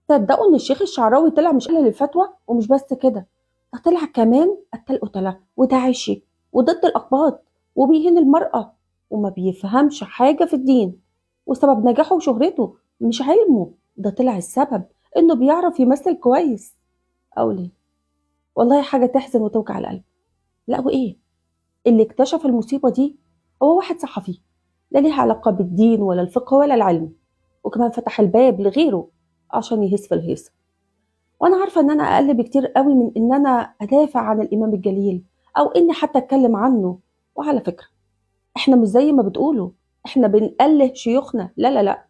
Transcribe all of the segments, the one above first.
تصدقوا ان الشيخ الشعراوي طلع مش قلل الفتوى ومش بس كده، ده طلع كمان قتال قتله وداعشي وضد الاقباط وبيهين المرأة وما بيفهمش حاجة في الدين. وسبب نجاحه وشهرته مش علمه، ده طلع السبب انه بيعرف يمثل كويس. او ليه؟ والله حاجة تحزن وتوجع القلب. لا وايه اللي اكتشف المصيبة دي؟ هو واحد صحفي لا ليه علاقة بالدين ولا الفقه ولا العلم، وكمان فتح الباب لغيره عشان يهيس في الهيصة. وانا عارفه ان انا اقل بكتير قوي من ان انا ادافع عن الامام الجليل او اني حتى اتكلم عنه. وعلى فكره احنا مش زي ما بتقولوا احنا بنقله شيوخنا، لا لا لا،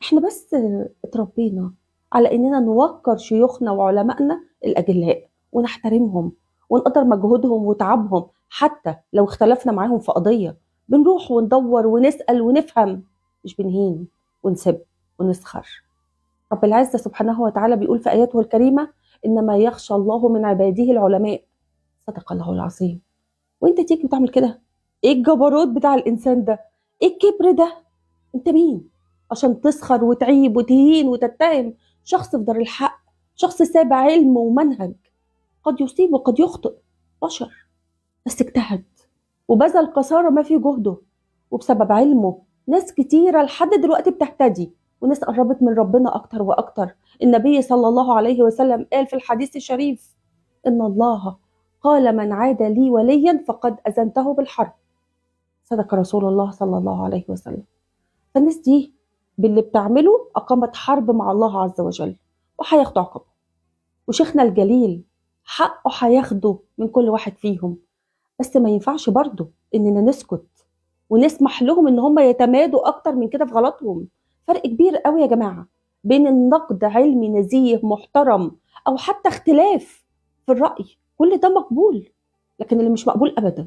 احنا بس اتربينا على اننا نوقر شيوخنا وعلمائنا الاجلاء ونحترمهم ونقدر مجهودهم وتعبهم حتى لو اختلفنا معاهم في قضيه. بنروح وندور ونسال ونفهم، مش بنهين ونسب ونسخر. رب العزة سبحانه وتعالى بيقول في آياته الكريمة: إنما يخشى الله من عباده العلماء. صدق الله العظيم. وانت تيجي بتعمل كده؟ ايه الجبروت بتاع الإنسان ده؟ ايه الكبر ده؟ انت مين عشان تسخر وتعيب وتهين وتتهم شخص في دار الحق، شخص ساب علم ومنهج؟ قد يصيب وقد يخطئ، بشر، بس اجتهد وبذل قصارى ما في جهده، وبسبب علمه ناس كتيرة لحد دلوقتي بتهتدي وناس قربت من ربنا أكتر وأكتر. النبي صلى الله عليه وسلم قال في الحديث الشريف: إن الله قال من عاد لي وليا فقد أذنته بالحرب. صدق رسول الله صلى الله عليه وسلم. فالناس دي باللي بتعمله أقامت حرب مع الله عز وجل وهياخدوا عقابه. وشيخنا الجليل حقه هياخده من كل واحد فيهم، بس ما ينفعش برضه إننا نسكت ونسمح لهم ان هم يتمادوا اكتر من كده في غلطهم. فرق كبير قوي يا جماعه بين النقد علمي نزيه محترم او حتى اختلاف في الراي، كل ده مقبول، لكن اللي مش مقبول ابدا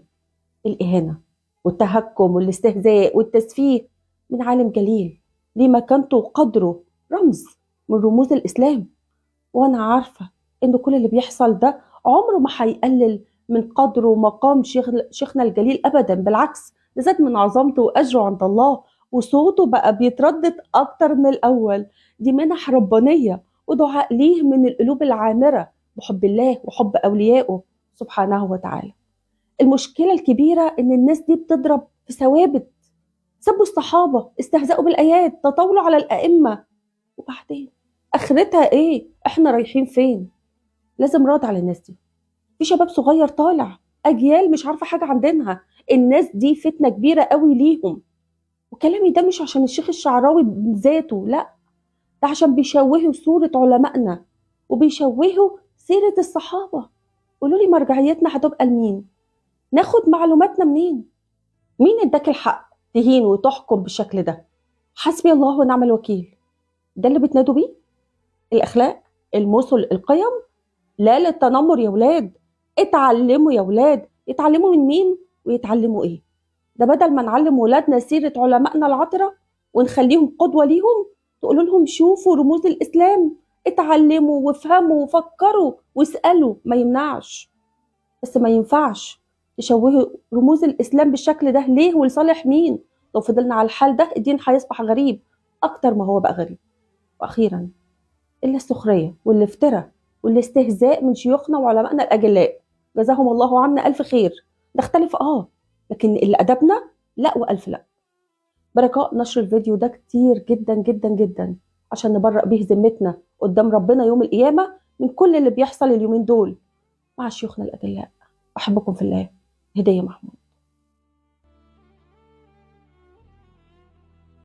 الاهانه والتهكم والاستهزاء والتسفيه من عالم جليل ليه مكانته وقدره، رمز من رموز الاسلام. وانا عارفه ان كل اللي بيحصل ده عمره ما هيقلل من قدره ومقام شيخنا الجليل ابدا، بالعكس ده زاد من عظمته واجره عند الله، وصوته بقى بيتردد اكتر من الاول. دي منح ربانيه ودعاء ليه من القلوب العامره بحب الله وحب اوليائه سبحانه وتعالى. المشكله الكبيره ان الناس دي بتضرب في ثوابت، سبوا الصحابه، استهزأوا بالايات، تطاولوا على الائمه، وبعدين اخرتها ايه؟ احنا رايحين فين؟ لازم رد على الناس دي. في شباب صغير طالع، اجيال مش عارفه حاجه عن دينها، الناس دي فتنه كبيره قوي ليهم. وكلامي ده مش عشان الشيخ الشعراوي بذاته، لا، ده عشان بيشوهوا صوره علمائنا وبيشوهوا سيره الصحابه. قولوا لي مرجعيتنا هتبقى لمين؟ ناخد معلوماتنا منين؟ مين اداك الحق تهين وتحكم بالشكل ده؟ حسبي الله ونعم الوكيل. ده اللي بتنادوا بيه؟ الاخلاق، المثل، القيم؟ لا للتنمر يا ولاد. اتعلموا يا ولاد. يتعلموا من مين ويتعلموا ايه؟ ده بدل ما نعلم ولادنا سيرة علمائنا العطرة ونخليهم قدوة ليهم، تقولوا لهم شوفوا رموز الإسلام، اتعلموا وافهموا وفكروا واسألوا، ما يمنعش. بس ما ينفعش تشوهوا رموز الإسلام بالشكل ده. ليه ولصالح مين؟ لو فضلنا على الحال ده الدين هيصبح غريب أكتر ما هو بقى غريب. وأخيرا، إلا السخرية والافتراء والاستهزاء من شيوخنا وعلمائنا الأجلاء، جزاهم الله عنا ألف خير. نختلف لكن اللي أدبنا لا وألف لا. برجاء نشر الفيديو ده كتير جدا جدا جدا عشان نبرأ به ذمتنا قدام ربنا يوم القيامة من كل اللي بيحصل اليومين دول مع شيوخنا الأجلاء. أحبكم في الله. هدية محمود.